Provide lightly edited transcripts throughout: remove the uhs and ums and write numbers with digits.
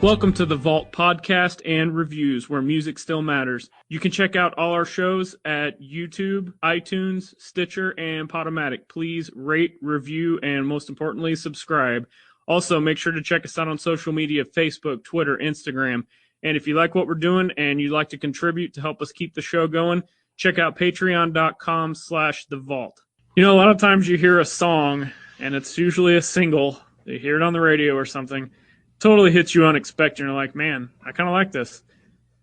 Welcome to the Vault podcast and reviews, where music still matters. You can check out all our shows at YouTube, iTunes, Stitcher, and Podomatic. Please rate, review, and most importantly, subscribe. Also, make sure to check us out on social media, Facebook, Twitter, Instagram. And if you like what we're doing and you'd like to contribute to help us keep the show going, check out patreon.com/thevault. You know, a lot of times you hear a song, and it's usually a single. You hear it on the radio or something. Totally hits you unexpected. You're like, man, I kind of like this.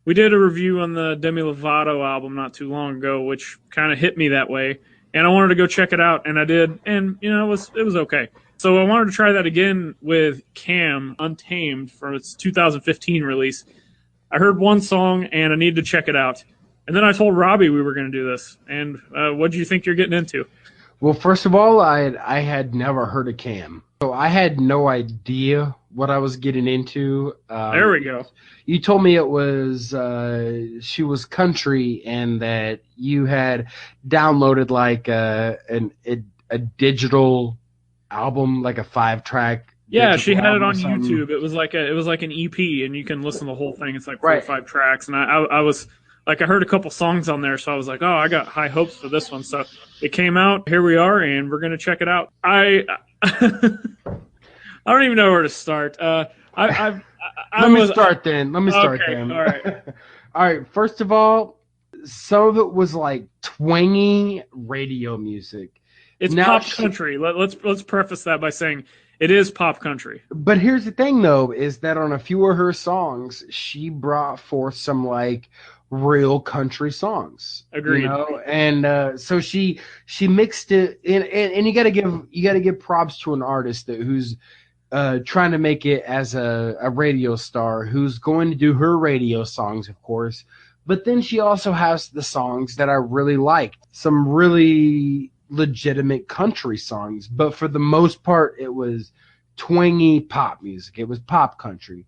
We did a review on the Demi Lovato album not too long ago, which kind of hit me that way. And I wanted to go check it out, and I did. And, you know, it was okay. So I wanted to try that again with Cam, Untamed, from its 2015 release. I heard one song, and I needed to check it out. And then I told Robbie we were going to do this. And what do you think you're getting into? Well, first of all, I had never heard of Cam. So I had no idea what I was getting into. There we go. You told me it was she was country and that you had downloaded like a digital album, like a 5-track. Yeah, she had it on YouTube. It was like an EP, and you can listen to the whole thing. It's like 4 or 5 tracks, and I was like, I heard a couple songs on there, so I was like, oh, I got high hopes for this one. So it came out. Here we are, and we're gonna check it out. I don't even know where to start. Let me start then. All right. All right. First of all, some of it was like twangy radio music. It's pop country. Let's preface that by saying it is pop country. But here's the thing, though, is that on a few of her songs, she brought forth some like real country songs. Agreed. You know? And so she mixed it in, and you gotta give props to an artist who's trying to make it as a radio star, who's going to do her radio songs, of course. But then she also has the songs that I really like, some really legitimate country songs. But for the most part, it was twangy pop music. It was pop country.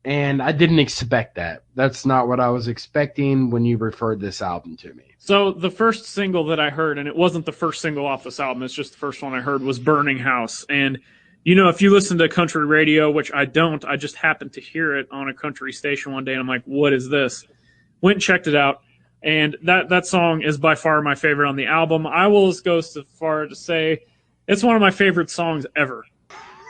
And I didn't expect that. That's not what I was expecting when you referred this album to me. So the first single that I heard, and it wasn't the first single off this album, it's just the first one I heard, was Burning House. And, you know, if you listen to country radio, which I don't, I just happened to hear it on a country station one day, and I'm like, what is this? Went and checked it out. And that song is by far my favorite on the album. I will go so far to say it's one of my favorite songs ever.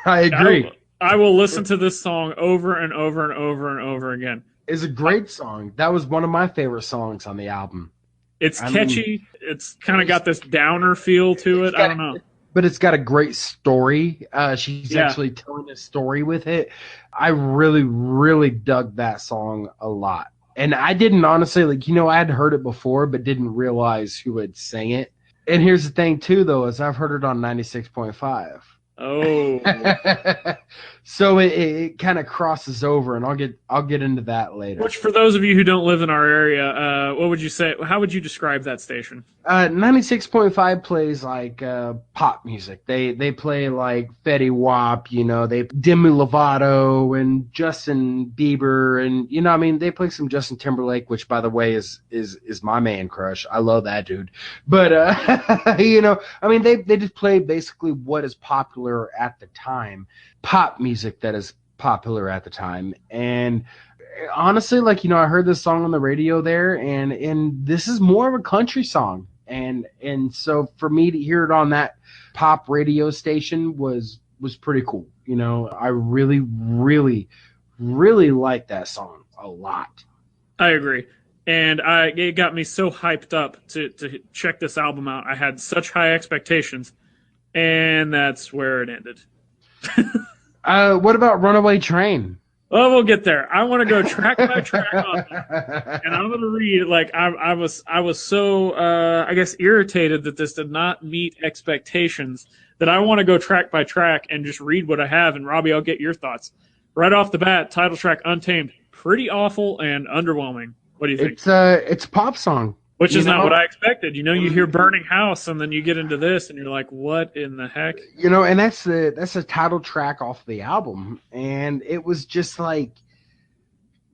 I agree. I will listen to this song over and over and over and over again. It's a great song. That was one of my favorite songs on the album. It's catchy. It's kind of got this downer feel to it. I don't know. But it's got a great story. She's actually telling a story with it. I really, really dug that song a lot. And I didn't honestly, I had heard it before, but didn't realize who had sang it. And here's the thing, too, though, is I've heard it on 96.5. Oh. So it kind of crosses over, and I'll get into that later. Which, for those of you who don't live in our area, what would you say? How would you describe that station? 96.5 plays like pop music. They play like Fetty Wap, they Demi Lovato and Justin Bieber, and they play some Justin Timberlake, which by the way is my man crush. I love that dude. But they just play basically what is popular at the time. Pop music that is popular at the time. And honestly, I heard this song on the radio there, and this is more of a country song. And so for me to hear it on that pop radio station was pretty cool. I really, really, really like that song a lot. I agree. And it got me so hyped up to check this album out. I had such high expectations, and that's where it ended. What about Runaway Train? Well, we'll get there. I want to go track by track on that. And I'm going to read, I was so, I guess, irritated that this did not meet expectations that I want to go track by track and just read what I have. And Robbie, I'll get your thoughts. Right off the bat, title track Untamed, pretty awful and underwhelming. What do you think? It's a pop song. Which is not what I expected. You hear Burning House, and then you get into this, and you're like, what in the heck? And that's the title track off the album. And it was just like,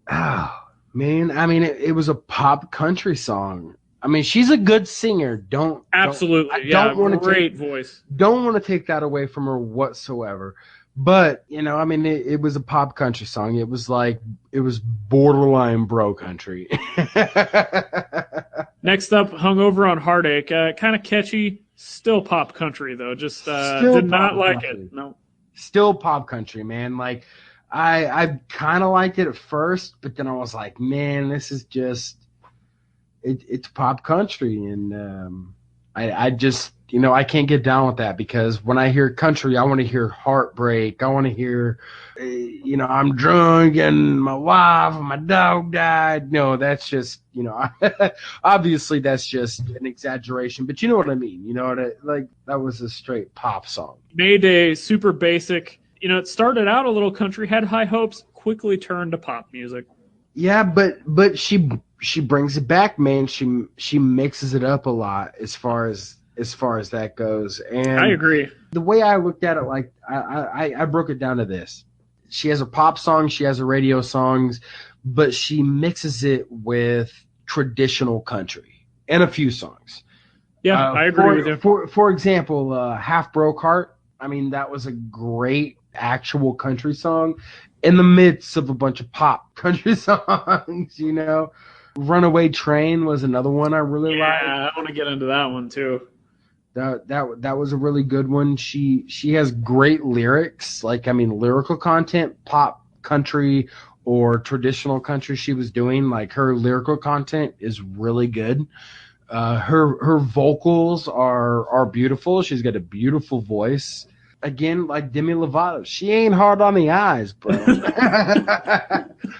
oh, man. I mean, it was a pop country song. I mean, she's a good singer. Absolutely. Great voice. Don't want to take that away from her whatsoever. But I mean, it was a pop country song. It was borderline bro country. Next up, Hungover on Heartache. Kind of catchy, still pop country though. Just Still did not pop like country. it. No. Still pop country, man. Like I kind of liked it at first, but then I was like, man, this is just it's pop country, and I just I can't get down with that, because when I hear country, I want to hear heartbreak. I want to hear I'm drunk and my wife and my dog died. No, that's just obviously that's just an exaggeration, but you know what I mean. Like that was a straight pop song. Mayday, super basic. It started out a little country, had high hopes, quickly turned to pop music. Yeah, but she brings it back, man. She mixes it up a lot as far as that goes. And I agree. The way I looked at it, like I broke it down to this: she has a pop song, she has a radio songs, but she mixes it with traditional country and a few songs. Yeah, I agree with you. For example, Half Broke Heart. I mean, that was a great actual country song in the midst of a bunch of pop country songs. Runaway Train was another one I really liked. Yeah, I want to get into that one too. That was a really good one. She has great lyrics, lyrical content, pop country or traditional country she was doing. Like, her lyrical content is really good. Her vocals are beautiful. She's got a beautiful voice. Again, like Demi Lovato, she ain't hard on the eyes, bro.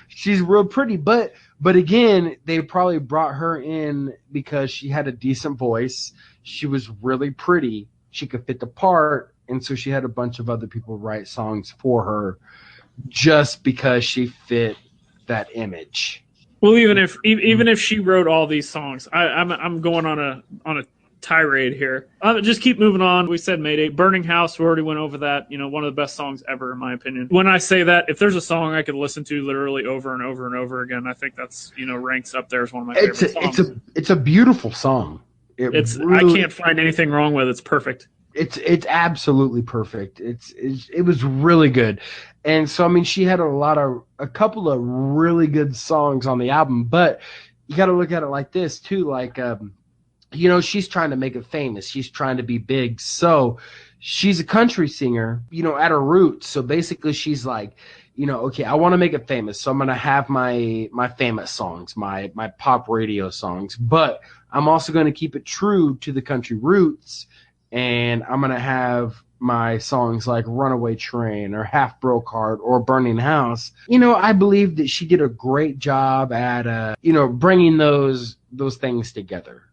She's real pretty, but again, they probably brought her in because she had a decent voice. She was really pretty. She could fit the part, and so she had a bunch of other people write songs for her just because she fit that image. Well, even if she wrote all these songs, I'm going on a tirade here. Just keep moving on. We said Mayday, Burning House. We already went over that. One of the best songs ever, in my opinion. When I say that, if there's a song I could listen to literally over and over and over again, I think that's ranks up there as one of my favorite songs. It's a beautiful song. I can't find anything wrong with it. It's perfect. It's absolutely perfect. It was really good. And so, I mean, she had a couple of really good songs on the album, but you got to look at it like this too. Like, she's trying to make it famous. She's trying to be big. So she's a country singer, at her roots. So basically she's like, okay, I want to make it famous. So I'm going to have my famous songs, my pop radio songs, but I'm also going to keep it true to the country roots. And I'm going to have my songs like Runaway Train or Half Broke Heart or Burning House. I believe that she did a great job at, bringing those things together,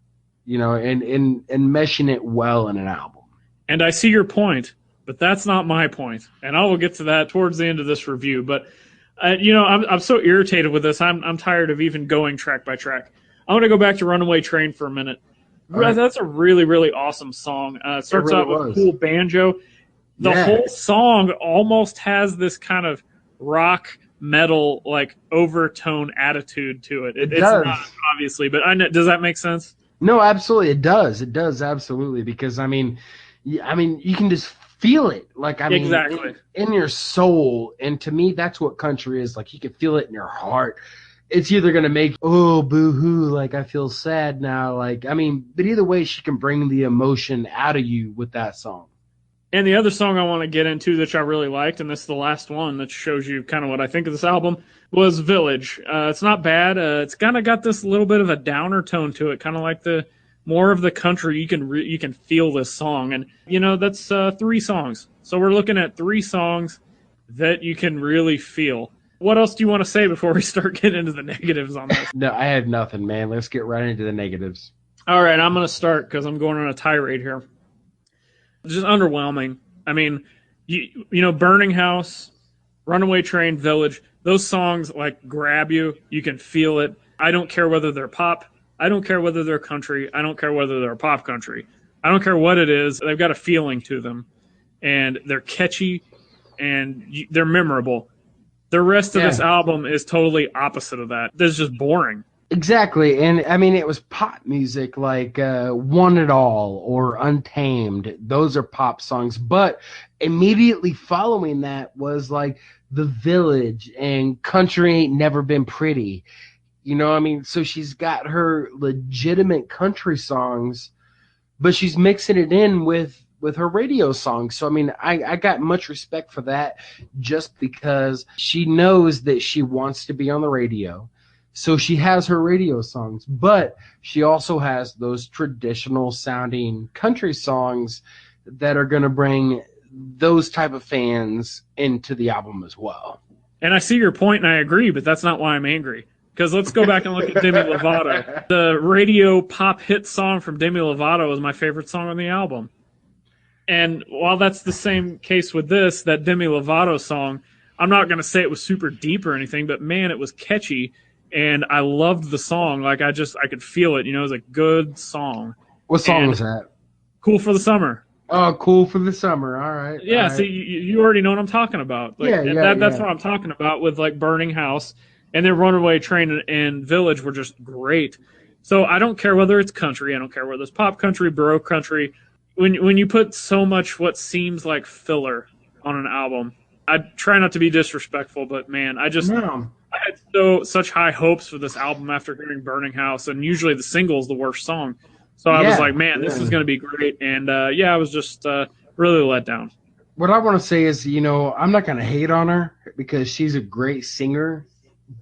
and meshing it well in an album. And I see your point, but that's not my point. And I will get to that towards the end of this review. But, I'm so irritated with this. I'm tired of even going track by track. I want to go back to Runaway Train for a minute. Right. That's a really, really awesome song. It starts out with a cool banjo. The whole song almost has this kind of rock metal, like, overtone attitude to it. It's not, obviously, but does that make sense? No, absolutely. It does. It does, absolutely. Because, I mean, you can just feel it. Like, exactly. In your soul. And to me, that's what country is. Like, you can feel it in your heart. It's either going to make, oh, boo-hoo, like, I feel sad now. Like, but either way, she can bring the emotion out of you with that song. And the other song I want to get into that I really liked, and this is the last one that shows you kind of what I think of this album, was Village. It's not bad. It's kind of got this little bit of a downer tone to it, kind of like the more of the country. You can feel this song. And, that's 3 songs. So we're looking at 3 songs that you can really feel. What else do you want to say before we start getting into the negatives on this? No, I had nothing, man. Let's get right into the negatives. All right, I'm going to start because I'm going on a tirade here. Just underwhelming. I mean, Burning House, Runaway Train, Village, those songs, like, grab you. You can feel it. I don't care whether they're pop. I don't care whether they're country. I don't care whether they're pop country. I don't care what it is. They've got a feeling to them, and they're catchy, and they're memorable. The rest of this album is totally opposite of that. This is just boring. Exactly. And I mean, it was pop music like Want It All or Untamed. Those are pop songs. But immediately following that was like The Village and Country Ain't Never Been Pretty. You know what I mean? So she's got her legitimate country songs, but she's mixing it in with her radio songs. So I mean, I got much respect for that just because she knows that she wants to be on the radio. So she has her radio songs, but she also has those traditional sounding country songs that are going to bring those type of fans into the album as well. And I see your point, and I agree, but that's not why I'm angry. Because let's go back and look at Demi Lovato. The radio pop hit song from Demi Lovato is my favorite song on the album. And while that's the same case with this, that Demi Lovato song, I'm not going to say it was super deep or anything, but man, it was catchy. And I loved the song. Like, I could feel it. You know, it was a good song. What song was that? Cool for the Summer. Oh, Cool for the Summer. All right. Yeah, all right. so you already know what I'm talking about. Like, that's what I'm talking about with, like, Burning House. And then Runaway Train and Village were just great. So I don't care whether it's country. I don't care whether it's pop country, Baroque country. When you put so much what seems like filler on an album, I try not to be disrespectful, but man, I had such high hopes for this album after hearing Burning House, and usually the single is the worst song. So I was like, man, this is going to be great. And I was just really let down. What I want to say is, you know, I'm not going to hate on her because she's a great singer.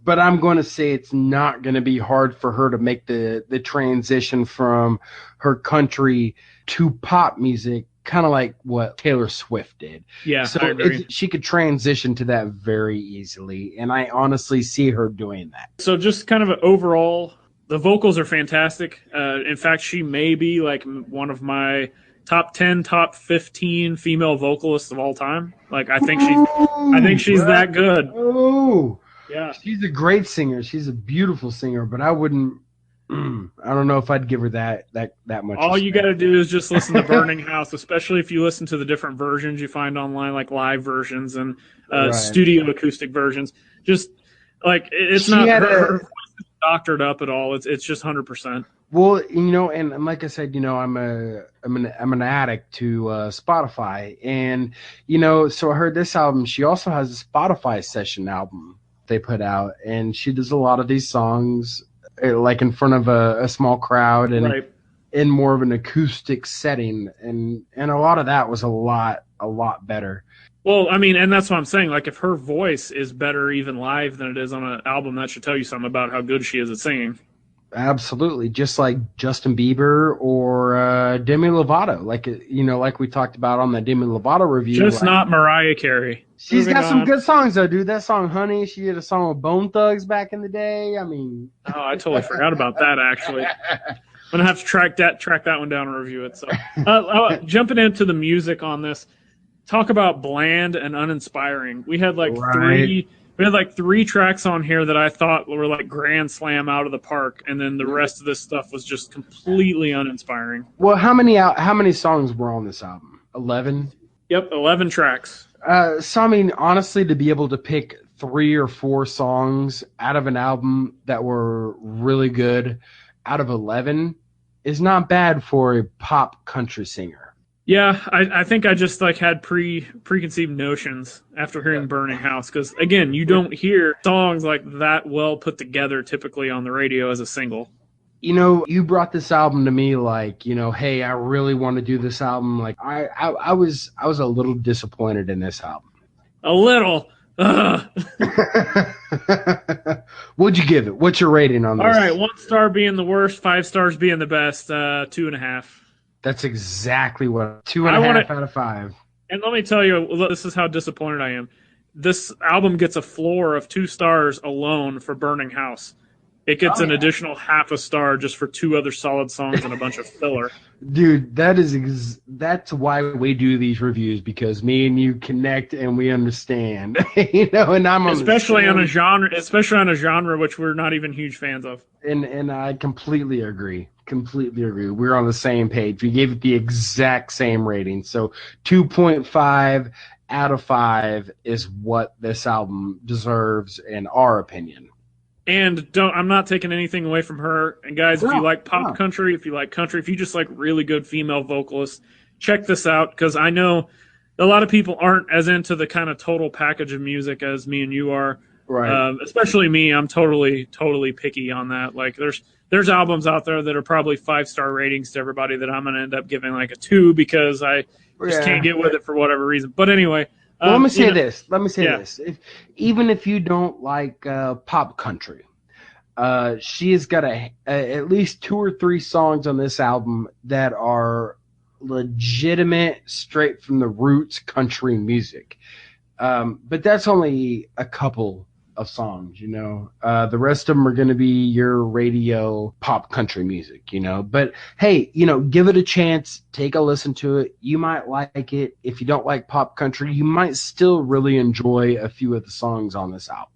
But I'm going to say it's not going to be hard for her to make the transition from her country to pop music, kind of like what Taylor Swift did. Yeah, so I agree. she could transition to that very easily, and I honestly see her doing that. So just kind of overall, the vocals are fantastic. In fact, she may be like one of my top 10, top 15 female vocalists of all time. Like, I think she's that good. Oh. Yeah. She's a great singer. She's a beautiful singer, but I wouldn't. I don't know if I'd give her that much. All respect. you got to do is just listen to Burning House, especially if you listen to the different versions you find online, like live versions and studio acoustic versions. Just like it's not her voice is doctored up at all. It's just 100%. Well, you know, and like I said, you know, I'm an addict to Spotify, and you know, so I heard this album. She also has a Spotify session album they put out, and she does a lot of these songs like in front of a small crowd and in more of an acoustic setting, and a lot of that was a lot better. Well, I mean, and that's what I'm saying. Like, if her voice is better even live than it is on an album, that should tell you something about how good she is at singing. Absolutely, just like Justin Bieber or Demi Lovato, like you know, like we talked about on the Demi Lovato review. Just not Mariah Carey. She's got some good songs though, dude. That song, "Honey," she did a song with Bone Thugs back in the day. I mean, oh, I totally forgot about that. Actually, I'm gonna have to track that one down and review it. So, jumping into the music on this, talk about bland and uninspiring. We had like three tracks on here that I thought were like grand slam out of the park, and then the rest of this stuff was just completely uninspiring. Well, how many songs were on this album? 11. Yep, 11 tracks. So I mean, honestly, to be able to pick 3 or 4 songs out of an album that were really good out of 11 is not bad for a pop country singer. Yeah, I think I just like had preconceived notions after hearing Burning House, because again, you don't hear songs like that well put together typically on the radio as a single. You know, you brought this album to me like, you know, hey, I really want to do this album. Like I was a little disappointed in this album. A little. What'd you give it? What's your rating on this? All right, 1 star being the worst, 5 stars being the best, 2.5. That's exactly what 2.5 out of 5. And let me tell you, this is how disappointed I am. This album gets a floor of 2 stars alone for Burning House. It gets an additional half a star just for 2 other solid songs and a bunch of filler. Dude, that's why we do these reviews, because me and you connect and we understand. You know, and I'm especially on a genre which we're not even huge fans of. And I completely agree. We're on the same page. We gave it the exact same rating. So 2.5 out of 5 is what this album deserves in our opinion. And I'm not taking anything away from her. And guys, if you No, like pop no. country, if you like country, if you just like really good female vocalists, check this out because I know a lot of people aren't as into the kind of total package of music as me and you are. Right. Especially me, I'm totally picky on that. Like, there's albums out there that are probably 5-star ratings to everybody that I'm gonna end up giving like a 2 because I just can't Yeah. get with it for whatever reason. But anyway, Well, let me you say know, this. Let me say yeah. this. Even if you don't like pop country, she has got at least 2 or 3 songs on this album that are legitimate, straight from the roots country music. But that's only a couple of songs, you know. The rest of them are going to be your radio pop country music, you know. But hey, you know, give it a chance. Take a listen to it. You might like it. If you don't like pop country, you might still really enjoy a few of the songs on this album.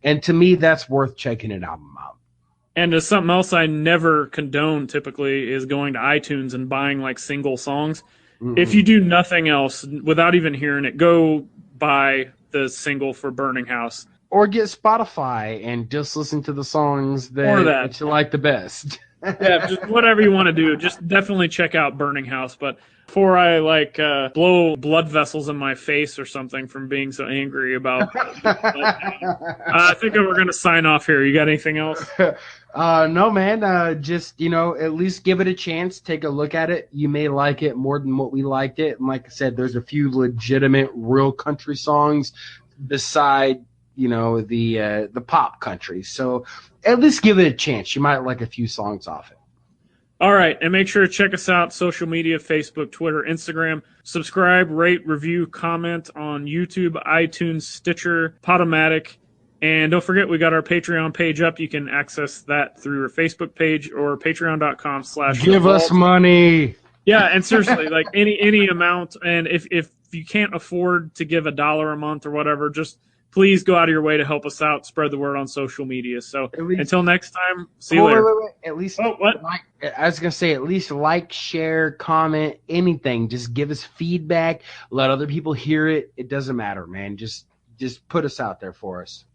And to me, that's worth checking an album out. And as something else I never condone typically is going to iTunes and buying like single songs. If you Mm-mm. do nothing else without even hearing it, go buy the single for Burning House. Or get Spotify and just listen to the songs Or that, that. that you like the best. Yeah, just whatever you want to do. Just definitely check out Burning House. But before I like blow blood vessels in my face or something from being so angry about I think we're going to sign off here. You got anything else? No, man. Just, you know, at least give it a chance. Take a look at it. You may like it more than what we liked it. And like I said, there's a few legitimate, real country songs beside, you know, the pop country. So at least give it a chance. You might like a few songs off it. All right, and make sure to check us out, social media, Facebook, Twitter, Instagram. Subscribe, rate, review, comment on YouTube, iTunes, Stitcher, Podomatic. And don't forget, we got our Patreon page up. You can access that through our Facebook page or patreon.com/. Give us money. Yeah, and seriously, like any amount. And if you can't afford to give $1 a month or whatever, just please go out of your way to help us out. Spread the word on social media. So until next time, see you later. Wait. At least, what? I was gonna say, at least like, share, comment, anything. Just give us feedback. Let other people hear it. It doesn't matter, man. Just put us out there for us.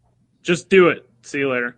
Just do it. See you later.